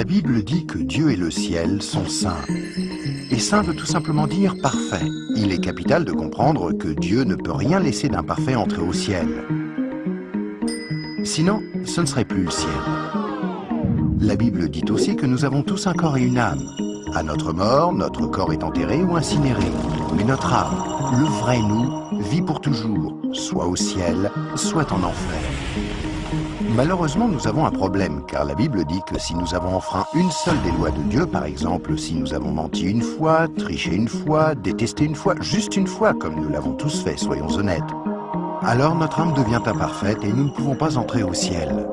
La Bible dit que Dieu et le ciel sont saints. Et saint veut tout simplement dire parfait. Il est capital de comprendre que Dieu ne peut rien laisser d'imparfait entrer au ciel. Sinon, ce ne serait plus le ciel. La Bible dit aussi que nous avons tous un corps et une âme. À notre mort, notre corps est enterré ou incinéré. Mais notre âme, le vrai nous, vit pour toujours, soit au ciel, soit en enfer. Malheureusement, nous avons un problème, car la Bible dit que si nous avons enfreint une seule des lois de Dieu, par exemple, si nous avons menti une fois, triché une fois, détesté une fois, juste une fois, comme nous l'avons tous fait, soyons honnêtes, alors notre âme devient imparfaite et nous ne pouvons pas entrer au ciel.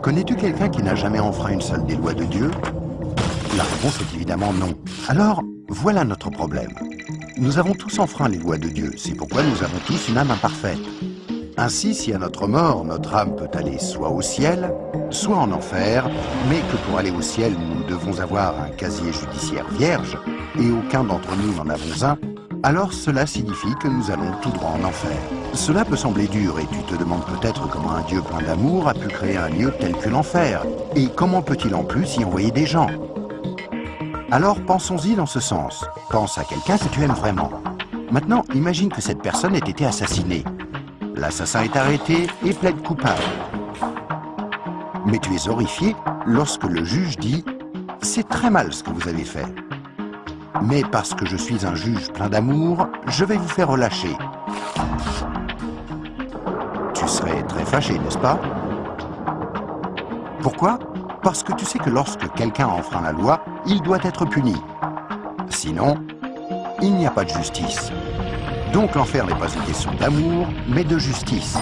Connais-tu quelqu'un qui n'a jamais enfreint une seule des lois de Dieu? La réponse est évidemment non. Alors, voilà notre problème. Nous avons tous enfreint les lois de Dieu, c'est pourquoi nous avons tous une âme imparfaite. Ainsi, si à notre mort, notre âme peut aller soit au ciel, soit en enfer, mais que pour aller au ciel, nous devons avoir un casier judiciaire vierge, et aucun d'entre nous n'en avons un, alors cela signifie que nous allons tout droit en enfer. Cela peut sembler dur, et tu te demandes peut-être comment un Dieu plein d'amour a pu créer un lieu tel que l'enfer, et comment peut-il en plus y envoyer des gens? Alors pensons-y dans ce sens. Pense à quelqu'un que tu aimes vraiment. Maintenant, imagine que cette personne ait été assassinée. L'assassin est arrêté et plaide coupable. Mais tu es horrifié lorsque le juge dit « C'est très mal ce que vous avez fait. Mais parce que je suis un juge plein d'amour, je vais vous faire relâcher. » Tu serais très fâché, n'est-ce pas? Pourquoi? Parce que tu sais que lorsque quelqu'un enfreint la loi, il doit être puni. Sinon, il n'y a pas de justice. Donc l'enfer n'est pas une question d'amour, mais de justice.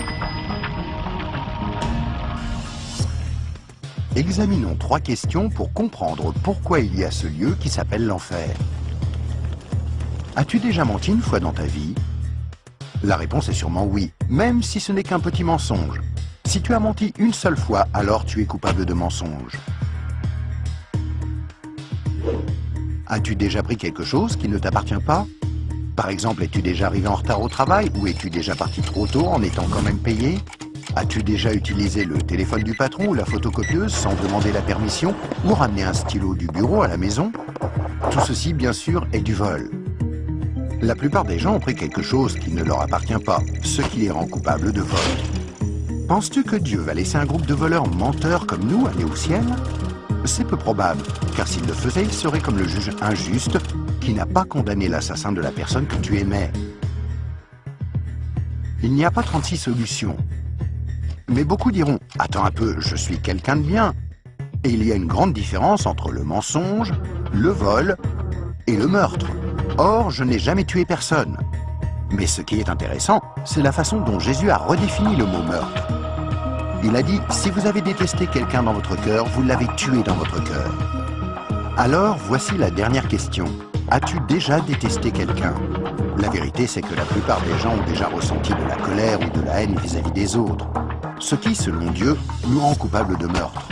Examinons 3 questions pour comprendre pourquoi il y a ce lieu qui s'appelle l'enfer. As-tu déjà menti une fois dans ta vie? La réponse est sûrement oui, même si ce n'est qu'un petit mensonge. Si tu as menti une seule fois, alors tu es coupable de mensonge. As-tu déjà pris quelque chose qui ne t'appartient pas? Par exemple, es-tu déjà arrivé en retard au travail ou es-tu déjà parti trop tôt en étant quand même payé? As-tu déjà utilisé le téléphone du patron ou la photocopieuse sans demander la permission ou ramené un stylo du bureau à la maison? Tout ceci, bien sûr, est du vol. La plupart des gens ont pris quelque chose qui ne leur appartient pas, ce qui les rend coupables de vol. Penses-tu que Dieu va laisser un groupe de voleurs menteurs comme nous aller au ciel? C'est peu probable, car s'il le faisait, il serait comme le juge injuste qui n'a pas condamné l'assassin de la personne que tu aimais. Il n'y a pas 36 solutions. Mais beaucoup diront « Attends un peu, je suis quelqu'un de bien ». Et il y a une grande différence entre le mensonge, le vol et le meurtre. Or, je n'ai jamais tué personne. Mais ce qui est intéressant, c'est la façon dont Jésus a redéfini le mot meurtre. Il a dit « Si vous avez détesté quelqu'un dans votre cœur, vous l'avez tué dans votre cœur ». Alors, voici la dernière question. As-tu déjà détesté quelqu'un? La vérité, c'est que la plupart des gens ont déjà ressenti de la colère ou de la haine vis-à-vis des autres. Ce qui, selon Dieu, nous rend coupables de meurtre.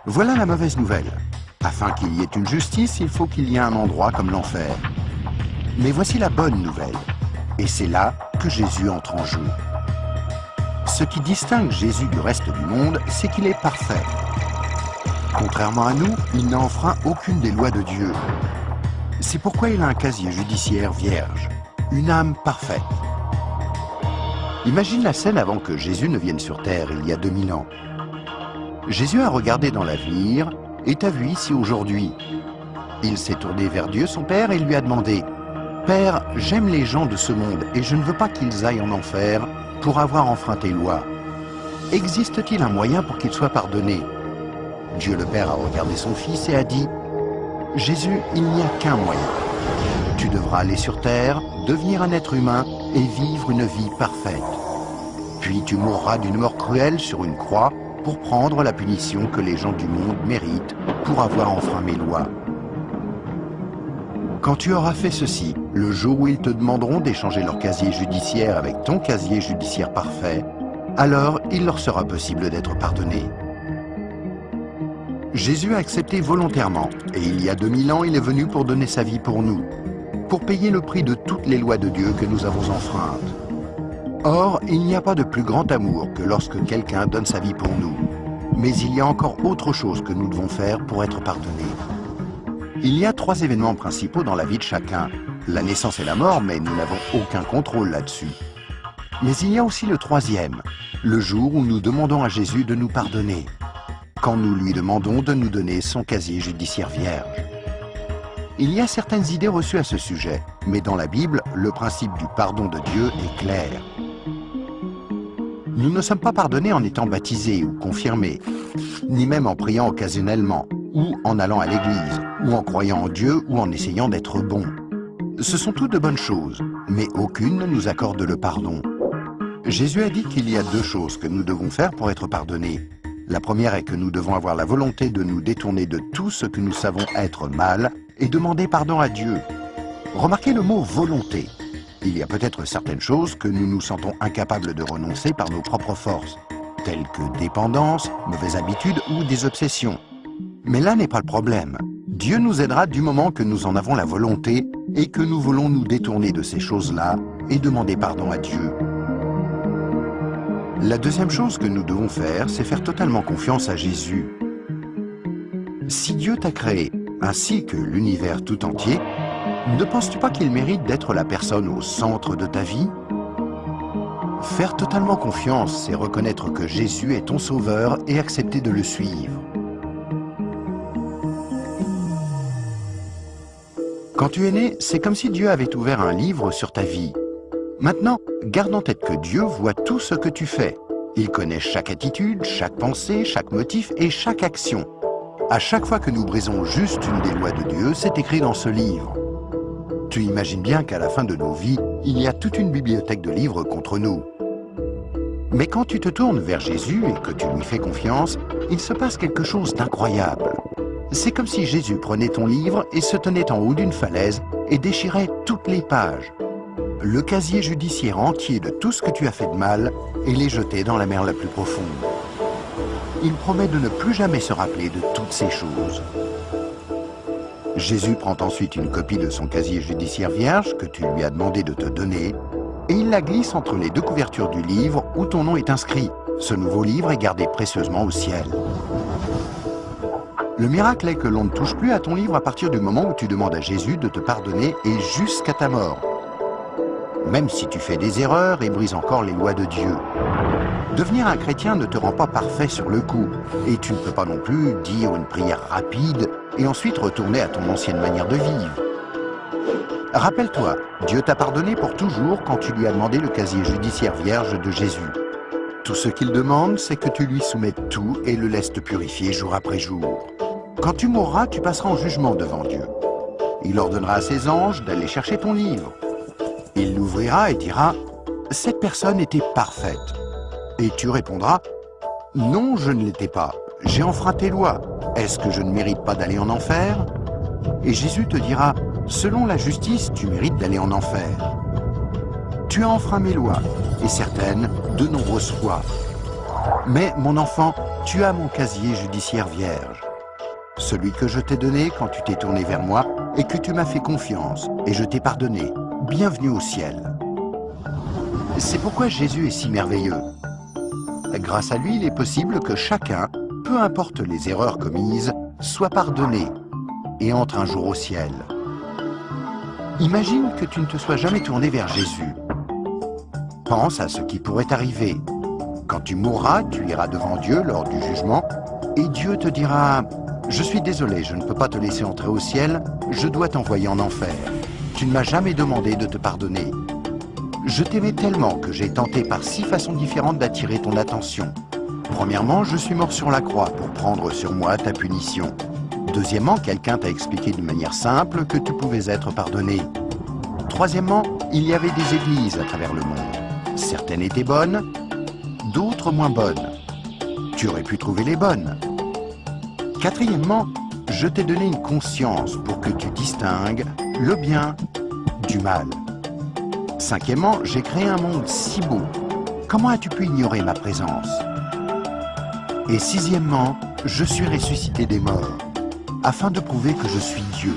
Voilà la mauvaise nouvelle. Afin qu'il y ait une justice, il faut qu'il y ait un endroit comme l'enfer. Mais voici la bonne nouvelle. Et c'est là que Jésus entre en jeu. Ce qui distingue Jésus du reste du monde, c'est qu'il est parfait. Contrairement à nous, il n'a enfreint aucune des lois de Dieu. C'est pourquoi il a un casier judiciaire vierge, une âme parfaite. Imagine la scène avant que Jésus ne vienne sur terre, il y a 2000 ans. Jésus a regardé dans l'avenir et t'a vu ici aujourd'hui. Il s'est tourné vers Dieu, son Père, et lui a demandé « Père, j'aime les gens de ce monde et je ne veux pas qu'ils aillent en enfer pour avoir enfreint tes lois. Existe-t-il un moyen pour qu'ils soient pardonnés ?» Dieu le Père a regardé son Fils et a dit « Jésus, il n'y a qu'un moyen. Tu devras aller sur terre, devenir un être humain et vivre une vie parfaite. Puis tu mourras d'une mort cruelle sur une croix pour prendre la punition que les gens du monde méritent pour avoir enfreint mes lois. Quand tu auras fait ceci, le jour où ils te demanderont d'échanger leur casier judiciaire avec ton casier judiciaire parfait, alors il leur sera possible d'être pardonnés. » Jésus a accepté volontairement, et il y a 2000 ans, il est venu pour donner sa vie pour nous, pour payer le prix de toutes les lois de Dieu que nous avons enfreintes. Or, il n'y a pas de plus grand amour que lorsque quelqu'un donne sa vie pour nous. Mais il y a encore autre chose que nous devons faire pour être pardonnés. Il y a 3 événements principaux dans la vie de chacun. La naissance et la mort, mais nous n'avons aucun contrôle là-dessus. Mais il y a aussi le 3e, le jour où nous demandons à Jésus de nous pardonner, quand nous lui demandons de nous donner son casier judiciaire vierge. Il y a certaines idées reçues à ce sujet, mais dans la Bible, le principe du pardon de Dieu est clair. Nous ne sommes pas pardonnés en étant baptisés ou confirmés, ni même en priant occasionnellement, ou en allant à l'église, ou en croyant en Dieu, ou en essayant d'être bons. Ce sont toutes de bonnes choses, mais aucune ne nous accorde le pardon. Jésus a dit qu'il y a 2 choses que nous devons faire pour être pardonnés. La première est que nous devons avoir la volonté de nous détourner de tout ce que nous savons être mal et demander pardon à Dieu. Remarquez le mot « volonté ». Il y a peut-être certaines choses que nous nous sentons incapables de renoncer par nos propres forces, telles que dépendance, mauvaises habitudes ou des obsessions. Mais là n'est pas le problème. Dieu nous aidera du moment que nous en avons la volonté et que nous voulons nous détourner de ces choses-là et demander pardon à Dieu. La deuxième chose que nous devons faire, c'est faire totalement confiance à Jésus. Si Dieu t'a créé, ainsi que l'univers tout entier, ne penses-tu pas qu'il mérite d'être la personne au centre de ta vie? Faire totalement confiance, c'est reconnaître que Jésus est ton sauveur et accepter de le suivre. Quand tu es né, c'est comme si Dieu avait ouvert un livre sur ta vie. Maintenant, garde en tête que Dieu voit tout ce que tu fais. Il connaît chaque attitude, chaque pensée, chaque motif et chaque action. À chaque fois que nous brisons juste une des lois de Dieu, c'est écrit dans ce livre. Tu imagines bien qu'à la fin de nos vies, il y a toute une bibliothèque de livres contre nous. Mais quand tu te tournes vers Jésus et que tu lui fais confiance, il se passe quelque chose d'incroyable. C'est comme si Jésus prenait ton livre et se tenait en haut d'une falaise et déchirait toutes les pages. Le casier judiciaire entier de tout ce que tu as fait de mal et les jeter dans la mer la plus profonde. Il promet de ne plus jamais se rappeler de toutes ces choses. Jésus prend ensuite une copie de son casier judiciaire vierge que tu lui as demandé de te donner et il la glisse entre les 2 couvertures du livre où ton nom est inscrit. Ce nouveau livre est gardé précieusement au ciel. Le miracle est que l'on ne touche plus à ton livre à partir du moment où tu demandes à Jésus de te pardonner et jusqu'à ta mort. Même si tu fais des erreurs et brises encore les lois de Dieu. Devenir un chrétien ne te rend pas parfait sur le coup, et tu ne peux pas non plus dire une prière rapide et ensuite retourner à ton ancienne manière de vivre. Rappelle-toi, Dieu t'a pardonné pour toujours quand tu lui as demandé le casier judiciaire vierge de Jésus. Tout ce qu'il demande, c'est que tu lui soumettes tout et le laisses te purifier jour après jour. Quand tu mourras, tu passeras en jugement devant Dieu. Il ordonnera à ses anges d'aller chercher ton livre. Il l'ouvrira et dira « Cette personne était parfaite ». Et tu répondras « Non, je ne l'étais pas. J'ai enfreint tes lois. Est-ce que je ne mérite pas d'aller en enfer ?» Et Jésus te dira « Selon la justice, tu mérites d'aller en enfer. Tu as enfreint mes lois, et certaines, de nombreuses fois. Mais, mon enfant, tu as mon casier judiciaire vierge. Celui que je t'ai donné quand tu t'es tourné vers moi et que tu m'as fait confiance, et je t'ai pardonné. Bienvenue au ciel. » C'est pourquoi Jésus est si merveilleux. Grâce à lui, il est possible que chacun, peu importe les erreurs commises, soit pardonné et entre un jour au ciel. Imagine que tu ne te sois jamais tourné vers Jésus. Pense à ce qui pourrait t'arriver. Quand tu mourras, tu iras devant Dieu lors du jugement et Dieu te dira « Je suis désolé, je ne peux pas te laisser entrer au ciel, je dois t'envoyer en enfer. Tu ne m'as jamais demandé de te pardonner. Je t'aimais tellement que j'ai tenté par 6 façons différentes d'attirer ton attention. Premièrement, je suis mort sur la croix pour prendre sur moi ta punition. Deuxièmement, quelqu'un t'a expliqué d'une manière simple que tu pouvais être pardonné. Troisièmement, il y avait des églises à travers le monde. Certaines étaient bonnes, d'autres moins bonnes. Tu aurais pu trouver les bonnes. Quatrièmement, je t'ai donné une conscience pour que tu distingues le bien du mal. Cinquièmement, j'ai créé un monde si beau. Comment as-tu pu ignorer ma présence? Et sixièmement, je suis ressuscité des morts, afin de prouver que je suis Dieu,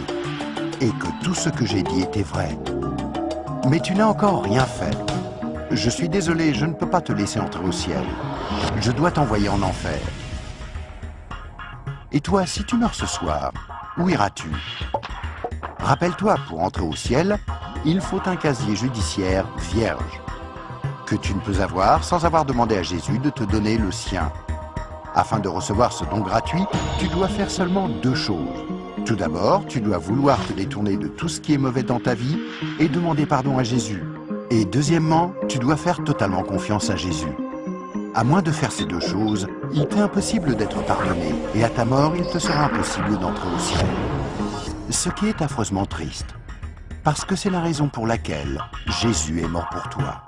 et que tout ce que j'ai dit était vrai. Mais tu n'as encore rien fait. Je suis désolé, je ne peux pas te laisser entrer au ciel. Je dois t'envoyer en enfer. Et toi, si tu meurs ce soir, où iras-tu? Rappelle-toi, pour entrer au ciel, il faut un casier judiciaire vierge, que tu ne peux avoir sans avoir demandé à Jésus de te donner le sien. Afin de recevoir ce don gratuit, tu dois faire seulement 2 choses. Tout d'abord, tu dois vouloir te détourner de tout ce qui est mauvais dans ta vie et demander pardon à Jésus. Et deuxièmement, tu dois faire totalement confiance à Jésus. À moins de faire ces 2 choses, il t'est impossible d'être pardonné, et à ta mort, il te sera impossible d'entrer au ciel. Ce qui est affreusement triste, parce que c'est la raison pour laquelle Jésus est mort pour toi.